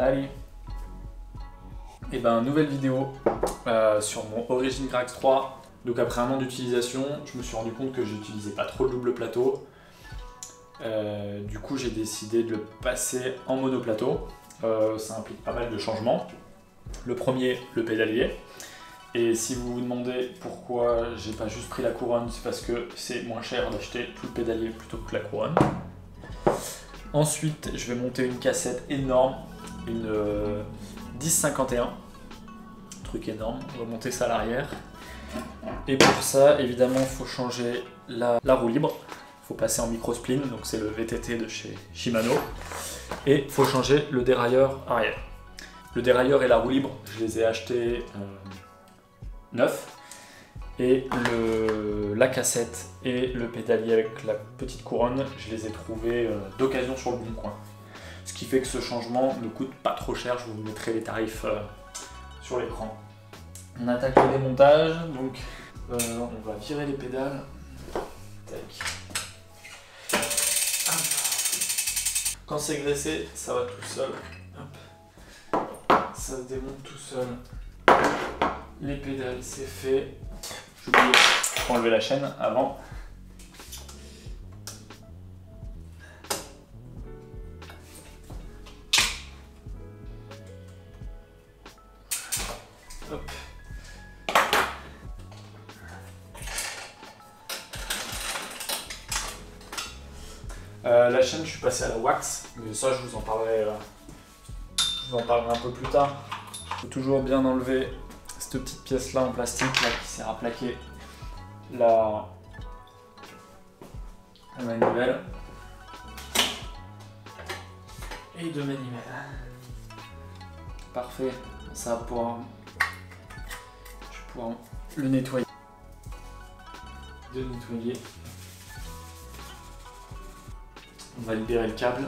Allez. Et ben nouvelle vidéo sur mon Origin Grax 3. Donc après un an d'utilisation, je me suis rendu compte que j'utilisais pas trop le double plateau. Du coup j'ai décidé de le passer en monoplateau. Ça implique pas mal de changements. Le premier, le pédalier. Et si vous vous demandez pourquoi j'ai pas juste pris la couronne, c'est parce que c'est moins cher d'acheter tout le pédalier plutôt que la couronne. Ensuite, je vais monter une cassette énorme, une 1051, truc énorme, on va monter ça à l'arrière. Et pour ça, évidemment, il faut changer la roue libre, il faut passer en microspline, donc c'est le VTT de chez Shimano. Et il faut changer le dérailleur arrière. Le dérailleur et la roue libre, je les ai achetés neufs. Et la cassette et le pédalier avec la petite couronne, je les ai trouvés d'occasion sur le bon coin. Ce qui fait que ce changement ne coûte pas trop cher, je vous mettrai les tarifs sur l'écran. On attaque le démontage, donc on va virer les pédales. Tac. Hop. Quand c'est graissé, ça va tout seul. Hop. Ça se démonte tout seul. Les pédales, c'est fait. J'ai oublié d'enlever la chaîne avant. Hop. La chaîne, je suis passé à la wax, mais ça, je vous en parlerai un peu plus tard. Il faut toujours bien enlever cette petite pièce là en plastique là, qui sert à plaquer la manivelle et deux manivelles. Parfait, ça va pouvoir, je vais pouvoir le nettoyer. On va libérer le câble.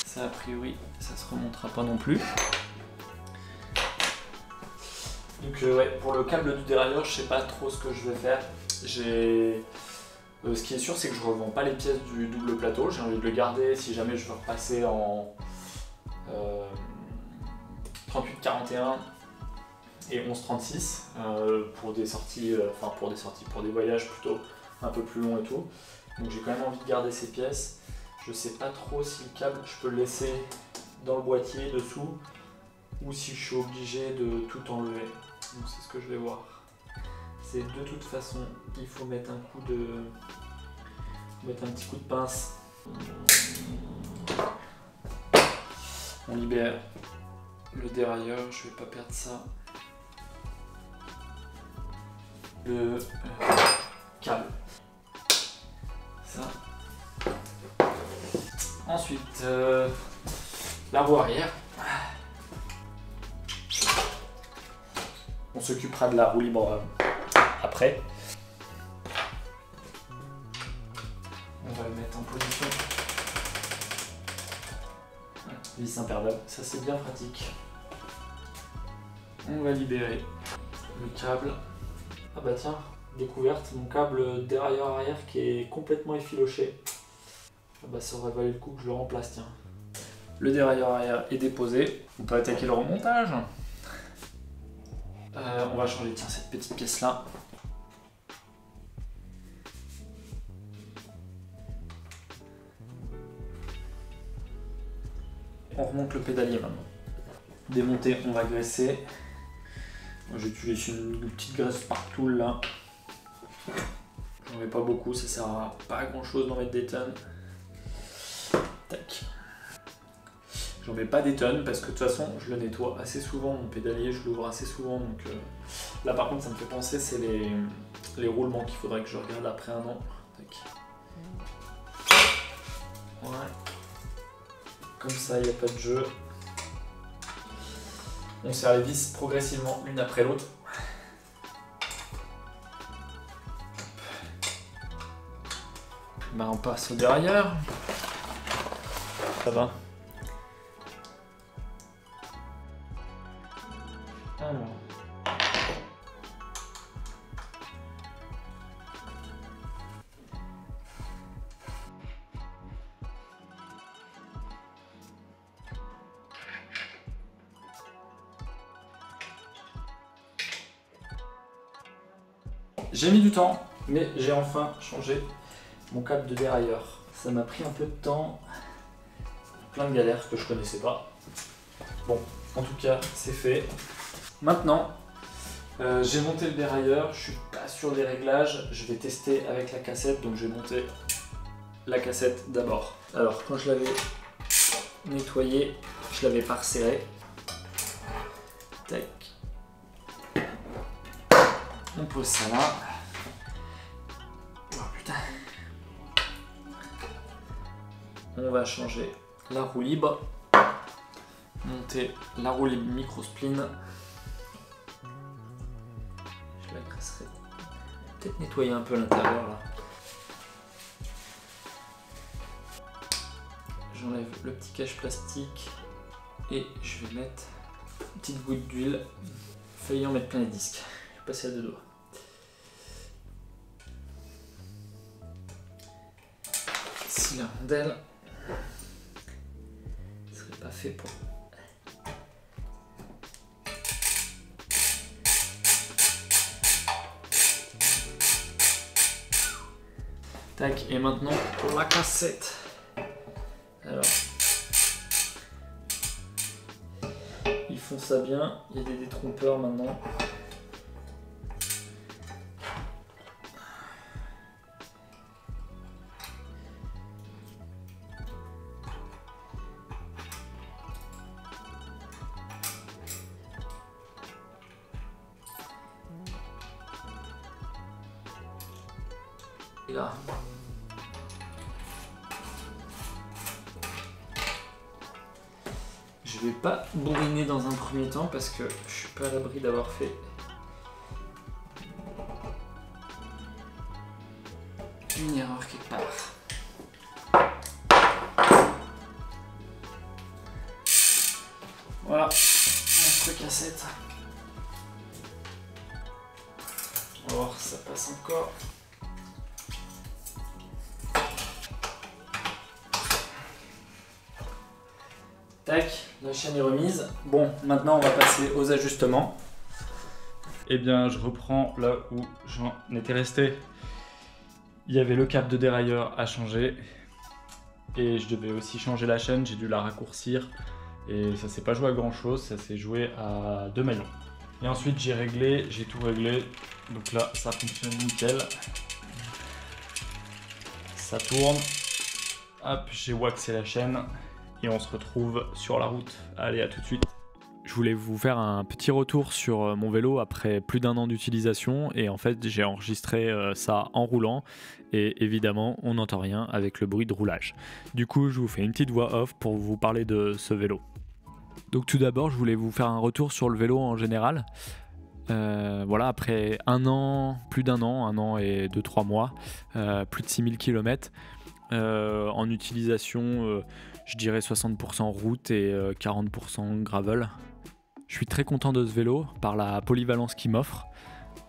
Ça, a priori, ça se remontera pas non plus. Donc ouais, pour le câble du dérailleur, je sais pas trop ce que je vais faire. Ce qui est sûr, c'est que je revends pas les pièces du double plateau. J'ai envie de le garder si jamais je veux repasser en 38-41 et 11-36 pour des sorties, pour des voyages plutôt un peu plus longs et tout. Donc j'ai quand même envie de garder ces pièces. Je sais pas trop si le câble, je peux le laisser dans le boîtier dessous ou si je suis obligé de tout enlever. Donc c'est ce que je vais voir. C'est de toute façon, il faut mettre un petit coup de pince. On libère le dérailleur, je vais pas perdre ça. Le câble. Ça. Ensuite, la roue arrière. On s'occupera de la roue libre après. On va le mettre en position. Vis imperdable, ça c'est bien pratique. On va libérer le câble. Ah bah tiens, découverte, mon câble dérailleur arrière qui est complètement effiloché. Ah bah ça aurait valu le coup que je le remplace, tiens. Le dérailleur arrière est déposé. On peut attaquer le remontage. On va changer, tiens, cette petite pièce là. On remonte le pédalier maintenant. Démonter, on va graisser. J'utilise une petite graisse partout là. J'en mets pas beaucoup, ça sert à pas à grand chose d'en mettre des tonnes. Tac. J'en mets pas des tonnes parce que de toute façon je le nettoie assez souvent, mon pédalier je l'ouvre assez souvent, donc là par contre ça me fait penser, c'est les roulements qu'il faudrait que je regarde après un an. Tac. Ouais. Comme ça il n'y a pas de jeu. On serre les vis progressivement l'une après l'autre. Ben, on passe au dérailleur. Ça va. Alors. J'ai mis du temps, mais j'ai enfin changé mon câble de dérailleur. Ça m'a pris un peu de temps, plein de galères que je connaissais pas. Bon, en tout cas, c'est fait. Maintenant, j'ai monté le dérailleur, je suis pas sûr des réglages, je vais tester avec la cassette, donc je vais monter la cassette d'abord. Alors, quand je l'avais nettoyé, je l'avais pas resserré. Tac. On pose ça là. Oh putain. On va changer la roue libre. Monter la roue libre micro-spline. Je la casserai. Peut-être nettoyer un peu l'intérieur là. J'enlève le petit cache plastique et je vais mettre une petite goutte d'huile. Failli en mettre plein les disques. Je vais passer à 2 doigts. Si la rondelle ne serait pas fait pour. Tac, et maintenant pour la cassette. Alors, ils font ça bien, il y a des détrompeurs maintenant. Et là. Je vais pas bourriner dans un premier temps parce que je suis pas à l'abri d'avoir fait une erreur quelque part. Voilà, notre cassette. On va voir si ça passe encore. Tac, la chaîne est remise. Bon, maintenant on va passer aux ajustements. Eh bien, je reprends là où j'en étais resté. Il y avait le câble de dérailleur à changer. Et je devais aussi changer la chaîne, j'ai dû la raccourcir. Et ça s'est pas joué à grand chose, ça s'est joué à 2 maillons. Et ensuite j'ai réglé, j'ai tout réglé. Donc là, ça fonctionne nickel. Ça tourne. Hop, j'ai waxé la chaîne. Et on se retrouve sur la route. Allez, à tout de suite. Je voulais vous faire un petit retour sur mon vélo après plus d'1 an d'utilisation. Et en fait, j'ai enregistré ça en roulant. Et évidemment, on n'entend rien avec le bruit de roulage. Du coup, je vous fais une petite voix off pour vous parler de ce vélo. Donc tout d'abord, je voulais vous faire un retour sur le vélo en général. Voilà, après 1 an, plus d'1 an, 1 an et 2-3 mois, plus de 6000 km en utilisation, je dirais 60% route et 40% gravel. Je suis très content de ce vélo par la polyvalence qu'il m'offre.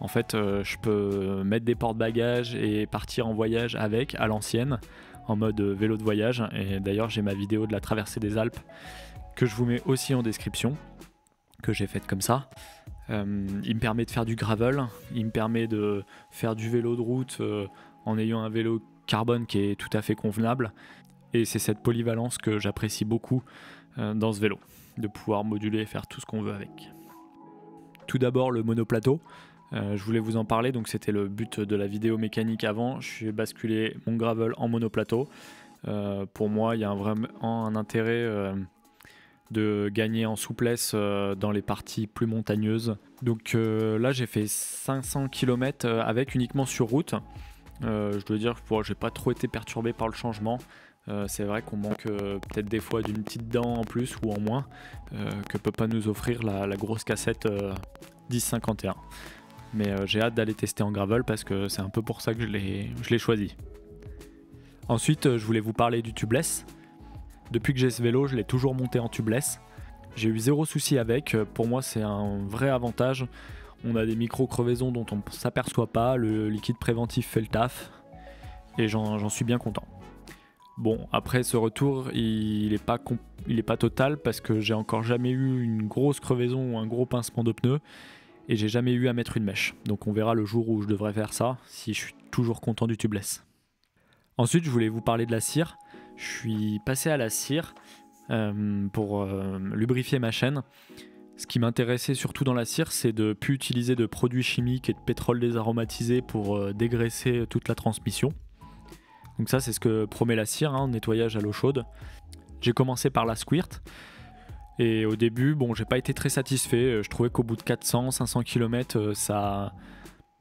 En fait, je peux mettre des porte-bagages et partir en voyage avec à l'ancienne, en mode vélo de voyage. Et d'ailleurs, j'ai ma vidéo de la traversée des Alpes que je vous mets aussi en description, que j'ai faite comme ça. Il me permet de faire du gravel, il me permet de faire du vélo de route en ayant un vélo carbone qui est tout à fait convenable. Et c'est cette polyvalence que j'apprécie beaucoup dans ce vélo, de pouvoir moduler et faire tout ce qu'on veut avec. Tout d'abord, le monoplateau. Je voulais vous en parler, donc c'était le but de la vidéo mécanique avant. Je suis basculé mon gravel en monoplateau. Pour moi, il y a vraiment un intérêt de gagner en souplesse dans les parties plus montagneuses. Donc là, j'ai fait 500 km avec uniquement sur route. Je dois dire que j'ai pas trop été perturbé par le changement. C'est vrai qu'on manque peut-être des fois d'une petite dent en plus ou en moins que peut pas nous offrir la grosse cassette 1051. Mais j'ai hâte d'aller tester en gravel parce que c'est un peu pour ça que je l'ai choisi. Ensuite, je voulais vous parler du tubeless. Depuis que j'ai ce vélo, je l'ai toujours monté en tubeless. J'ai eu 0 souci avec. Pour moi, c'est un vrai avantage. On a des micro-crevaisons dont on ne s'aperçoit pas. Le liquide préventif fait le taf. Et j'en suis bien content. Bon, après ce retour, il est pas total parce que j'ai encore jamais eu une grosse crevaison ou un gros pincement de pneu. et j'ai jamais eu à mettre une mèche. Donc on verra le jour où je devrais faire ça, si je suis toujours content du tubeless. Ensuite, je voulais vous parler de la cire. Je suis passé à la cire pour lubrifier ma chaîne. Ce qui m'intéressait surtout dans la cire, c'est de ne plus utiliser de produits chimiques et de pétrole désaromatisé pour dégraisser toute la transmission. Donc ça, c'est ce que promet la cire, nettoyage à l'eau chaude. J'ai commencé par la Squirt. Et au début, bon, j'ai pas été très satisfait. Je trouvais qu'au bout de 400-500 km,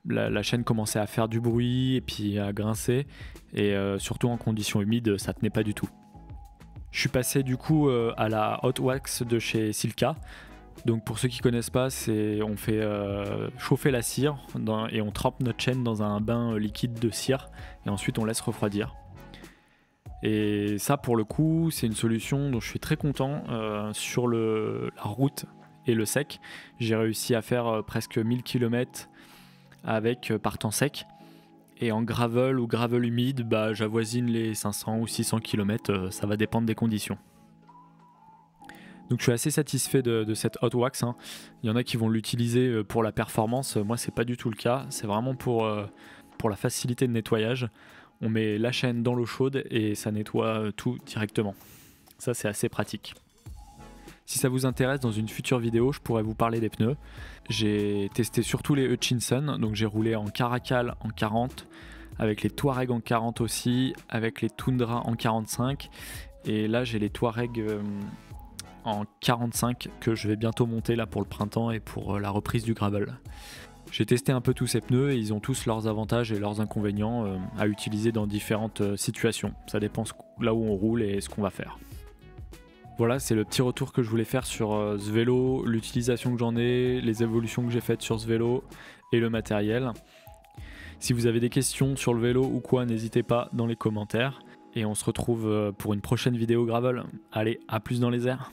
la chaîne commençait à faire du bruit et puis à grincer. Et surtout en conditions humides, ça tenait pas du tout. Je suis passé du coup à la Hot Wax de chez Silka. Donc pour ceux qui connaissent pas, on fait chauffer la cire et on trempe notre chaîne dans un bain liquide de cire et ensuite on laisse refroidir. Et ça pour le coup c'est une solution dont je suis très content. Sur la route et le sec, j'ai réussi à faire presque 1000 km avec par temps sec. Et en gravel ou gravel humide, j'avoisine les 500 ou 600 km, ça va dépendre des conditions. Donc je suis assez satisfait de cette Hot Wax. Il y en a qui vont l'utiliser pour la performance. Moi, c'est pas du tout le cas. C'est vraiment pour la facilité de nettoyage. On met la chaîne dans l'eau chaude et ça nettoie tout directement. Ça, c'est assez pratique. Si ça vous intéresse, dans une future vidéo, je pourrais vous parler des pneus. J'ai testé surtout les Hutchinson. Donc j'ai roulé en Caracal en 40, avec les Touareg en 40 aussi, avec les Tundra en 45. Et là, j'ai les Touareg en 45 que je vais bientôt monter là pour le printemps et pour la reprise du gravel. J'ai testé un peu tous ces pneus et ils ont tous leurs avantages et leurs inconvénients à utiliser dans différentes situations. Ça dépend là où on roule et ce qu'on va faire. Voilà, c'est le petit retour que je voulais faire sur ce vélo, l'utilisation que j'en ai, les évolutions que j'ai faites sur ce vélo et le matériel. Si vous avez des questions sur le vélo ou quoi, n'hésitez pas dans les commentaires. Et on se retrouve pour une prochaine vidéo gravel. Allez, à plus dans les airs.